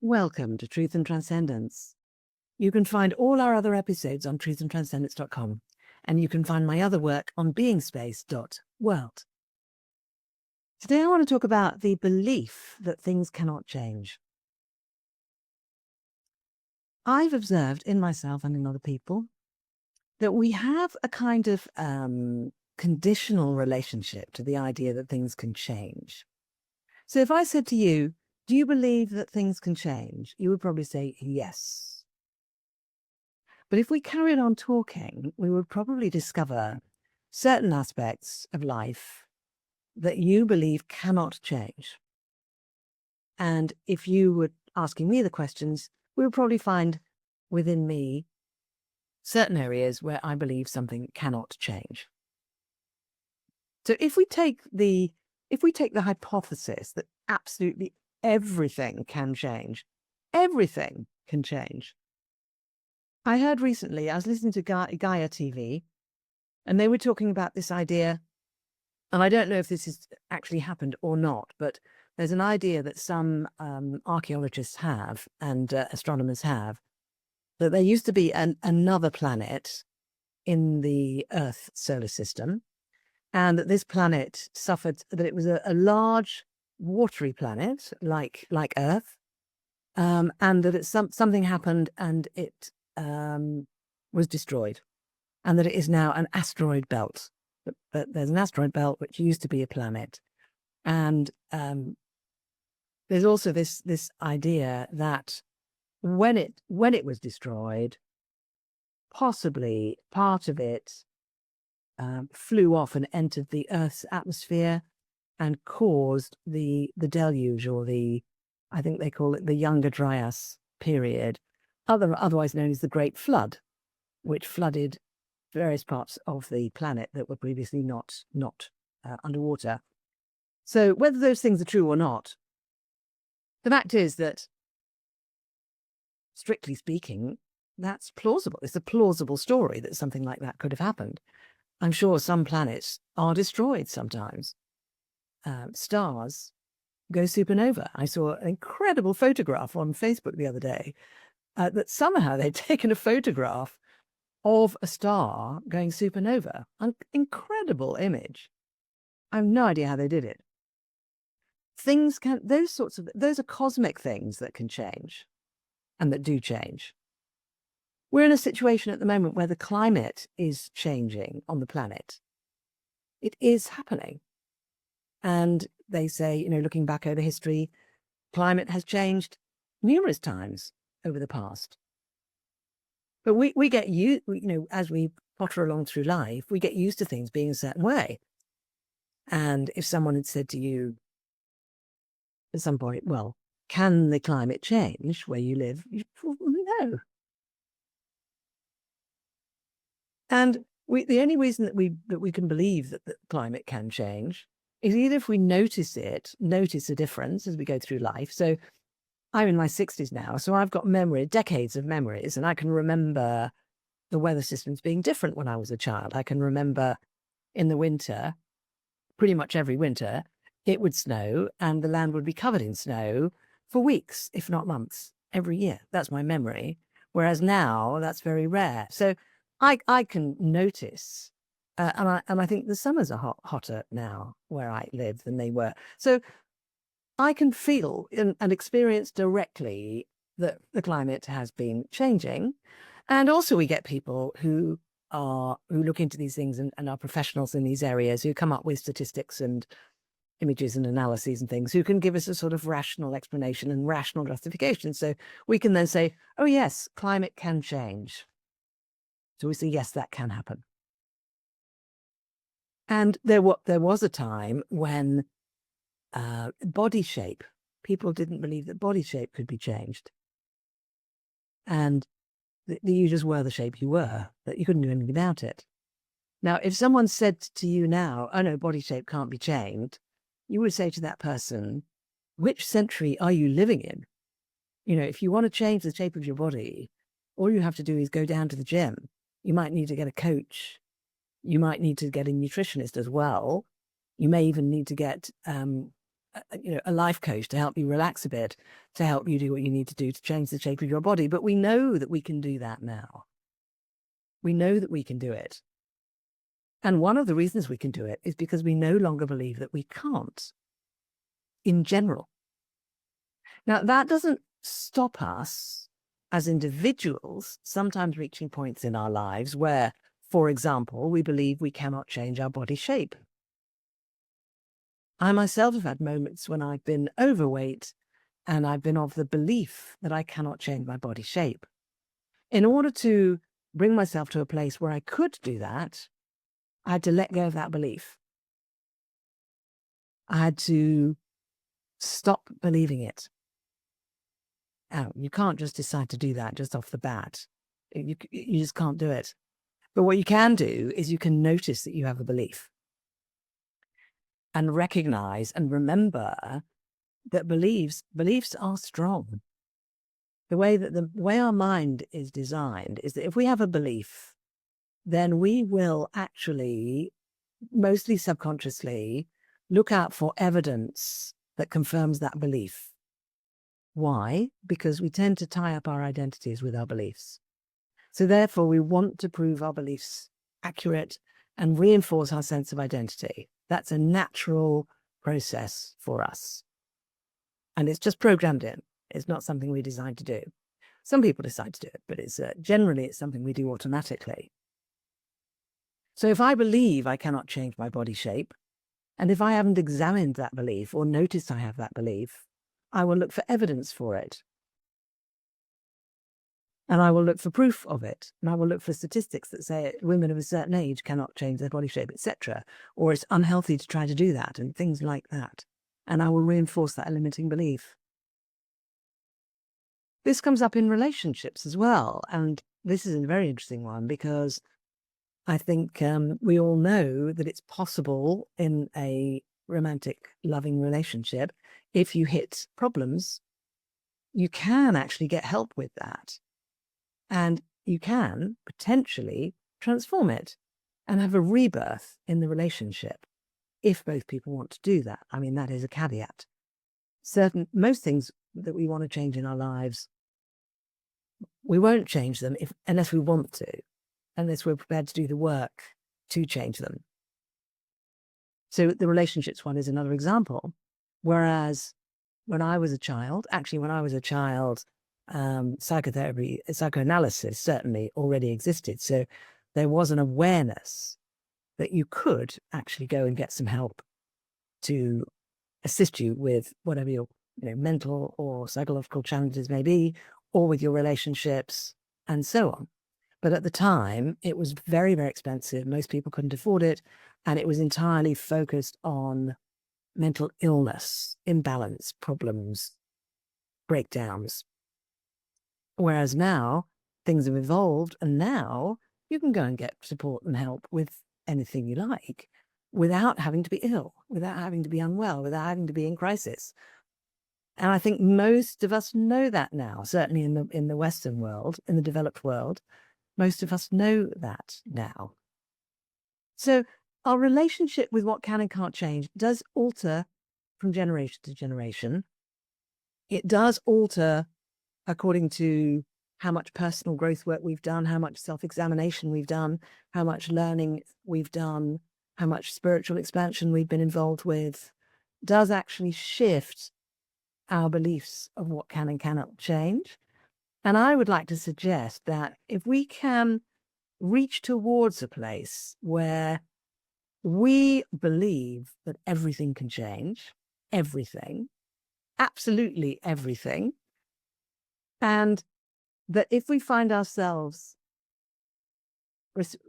Welcome to Truth and Transcendence. You can find all our other episodes on truthandtranscendence.com, and you can find my other work on beingspace.world. Today I want to talk about the belief that things cannot change. I've observed in myself and in other people that we have a kind of conditional relationship to the idea that things can change. So if I said to you, do you believe that things can change? You would probably say yes. But if we carried on talking, we would probably discover certain aspects of life that you believe cannot change. And if you were asking me the questions, we would probably find within me certain areas where I believe something cannot change. So if we take the hypothesis that absolutely everything can change, everything can change. I heard recently, I was listening to Gaia TV, and they were talking about this idea, and I don't know if this has actually happened or not, but there's an idea that some archaeologists have and astronomers have, that there used to be another planet in the Earth solar system, and that this planet suffered, that it was a large watery planet like Earth, and that something happened and it was destroyed, and that it is now an asteroid belt. But there's an asteroid belt which used to be a planet, and there's also this idea that when it was destroyed, possibly part of it flew off and entered the Earth's atmosphere and caused the deluge, or I think they call it the Younger Dryas period, otherwise known as the Great Flood, which flooded various parts of the planet that were previously not underwater. So whether those things are true or not, the fact is that, strictly speaking, that's plausible. It's a plausible story that something like that could have happened. I'm sure some planets are destroyed sometimes. Stars go supernova. I saw an incredible photograph on Facebook the other day that somehow they'd taken a photograph of a star going supernova. An incredible image. I have no idea how they did it. Those are cosmic things that can change and that do change. We're in a situation at the moment where the climate is changing on the planet. It is happening. And they say, looking back over history, climate has changed numerous times over the past. But we get as we potter along through life, we get used to things being a certain way. And if someone had said to you at some point, well, can the climate change where you live? No. And the only reason that we can believe that the climate can change is either if we notice a difference as we go through life. So I'm in my 60s now, so I've got decades of memories, and I can remember the weather systems being different when I was a child. I can remember in the winter, pretty much every winter, it would snow and the land would be covered in snow for weeks, if not months, every year. That's my memory. Whereas now, that's very rare. So I can notice, and I think the summers are hotter now where I live than they were. So I can feel and experience directly that the climate has been changing. And also we get people who look into these things and are professionals in these areas, who come up with statistics and images and analyses and things, who can give us a sort of rational explanation and rational justification. So we can then say, oh yes, climate can change. So we say, yes, that can happen. And there was a time when body shape, people didn't believe that body shape could be changed. And you just were the shape you were, that you couldn't do anything about it. Now, if someone said to you now, oh no, body shape can't be changed, you would say to that person, which century are you living in? If you want to change the shape of your body, all you have to do is go down to the gym. You might need to get a coach. You might need to get a nutritionist as well. You may even need to get a life coach to help you relax a bit, to help you do what you need to do to change the shape of your body. But we know that we can do that now. We know that we can do it. And one of the reasons we can do it is because we no longer believe that we can't, in general. Now, that doesn't stop us as individuals sometimes reaching points in our lives where, for example, we believe we cannot change our body shape. I myself have had moments when I've been overweight and I've been of the belief that I cannot change my body shape. In order to bring myself to a place where I could do that, I had to let go of that belief. I had to stop believing it. Oh, you can't just decide to do that just off the bat. You just can't do it. But what you can do is you can notice that you have a belief and recognize and remember that beliefs are strong. The way our mind is designed is that if we have a belief, then we will actually, mostly subconsciously, look out for evidence that confirms that belief. Why? Because we tend to tie up our identities with our beliefs. So therefore, we want to prove our beliefs accurate and reinforce our sense of identity. That's a natural process for us. And it's just programmed in. It's not something we decide to do. Some people decide to do it, but it's generally it's something we do automatically. So if I believe I cannot change my body shape, and if I haven't examined that belief or noticed I have that belief, I will look for evidence for it. And I will look for proof of it. And I will look for statistics that say women of a certain age cannot change their body shape, etc. Or it's unhealthy to try to do that and things like that. And I will reinforce that limiting belief. This comes up in relationships as well. And this is a very interesting one because I think we all know that it's possible in a romantic, loving relationship, if you hit problems, you can actually get help with that. And you can potentially transform it and have a rebirth in the relationship if both people want to do that. I mean, that is a caveat. Most things that we want to change in our lives, we won't change them unless we want to, unless we're prepared to do the work to change them. So the relationships one is another example. Whereas when I was a child, psychoanalysis certainly already existed. So there was an awareness that you could actually go and get some help to assist you with whatever your mental or psychological challenges may be, or with your relationships and so on. But at the time, it was very, very expensive. Most people couldn't afford it. And it was entirely focused on mental illness, imbalance, problems, breakdowns. Whereas now, things have evolved, and now you can go and get support and help with anything you like without having to be ill, without having to be unwell, without having to be in crisis. And I think most of us know that now, certainly in the Western world, in the developed world. Most of us know that now. So our relationship with what can and can't change does alter from generation to generation. It does alter according to how much personal growth work we've done, how much self-examination we've done, how much learning we've done, how much spiritual expansion we've been involved with, does actually shift our beliefs of what can and cannot change. And I would like to suggest that if we can reach towards a place where we believe that everything can change, everything, absolutely everything, and that if we find ourselves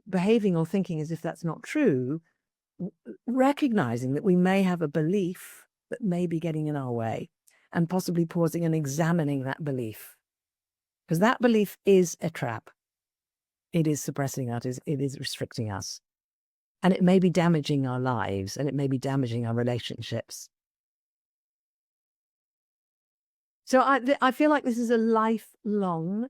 behaving or thinking as if that's not true, recognizing that we may have a belief that may be getting in our way and possibly pausing and examining that belief. Because that belief is a trap. It is suppressing us, it is restricting us. And it may be damaging our lives, and it may be damaging our relationships. So I feel like this is a lifelong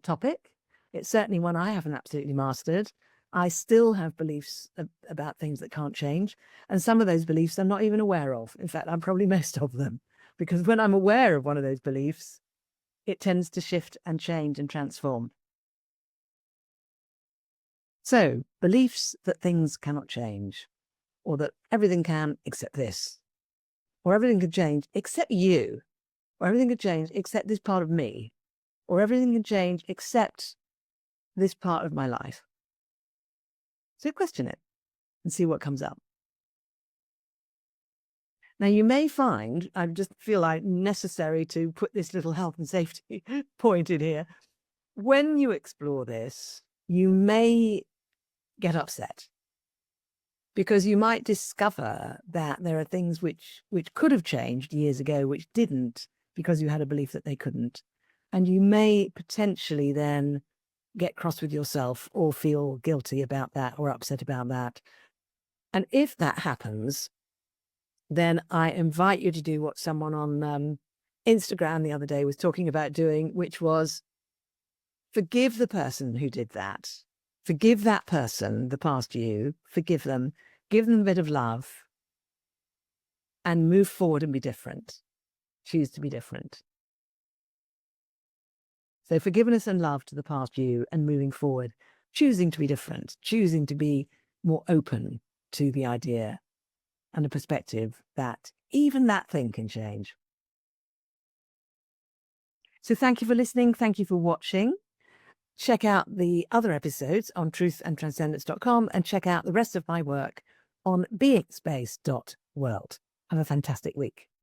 topic. It's certainly one I haven't absolutely mastered. I still have beliefs about things that can't change. And some of those beliefs I'm not even aware of. In fact, I'm probably most of them, because when I'm aware of one of those beliefs, it tends to shift and change and transform. So, beliefs that things cannot change, or that everything can except this, or everything can change except you, or everything can change except this part of me, or everything can change except this part of my life. So question it and see what comes up. Now, you may find, I just feel like necessary to put this little health and safety point in here. When you explore this, you may get upset, because you might discover that there are things which could have changed years ago, which didn't, because you had a belief that they couldn't. And you may potentially then get cross with yourself or feel guilty about that or upset about that. And if that happens, then I invite you to do what someone on Instagram the other day was talking about doing, which was forgive the person who did that. Forgive that person, the past you, forgive them, give them a bit of love, and move forward and be different. Choose to be different. So forgiveness and love to the past you and moving forward, choosing to be different, choosing to be more open to the idea and the perspective that even that thing can change. So thank you for listening. Thank you for watching. Check out the other episodes on truthandtranscendence.com and check out the rest of my work on beingspace.world. Have a fantastic week.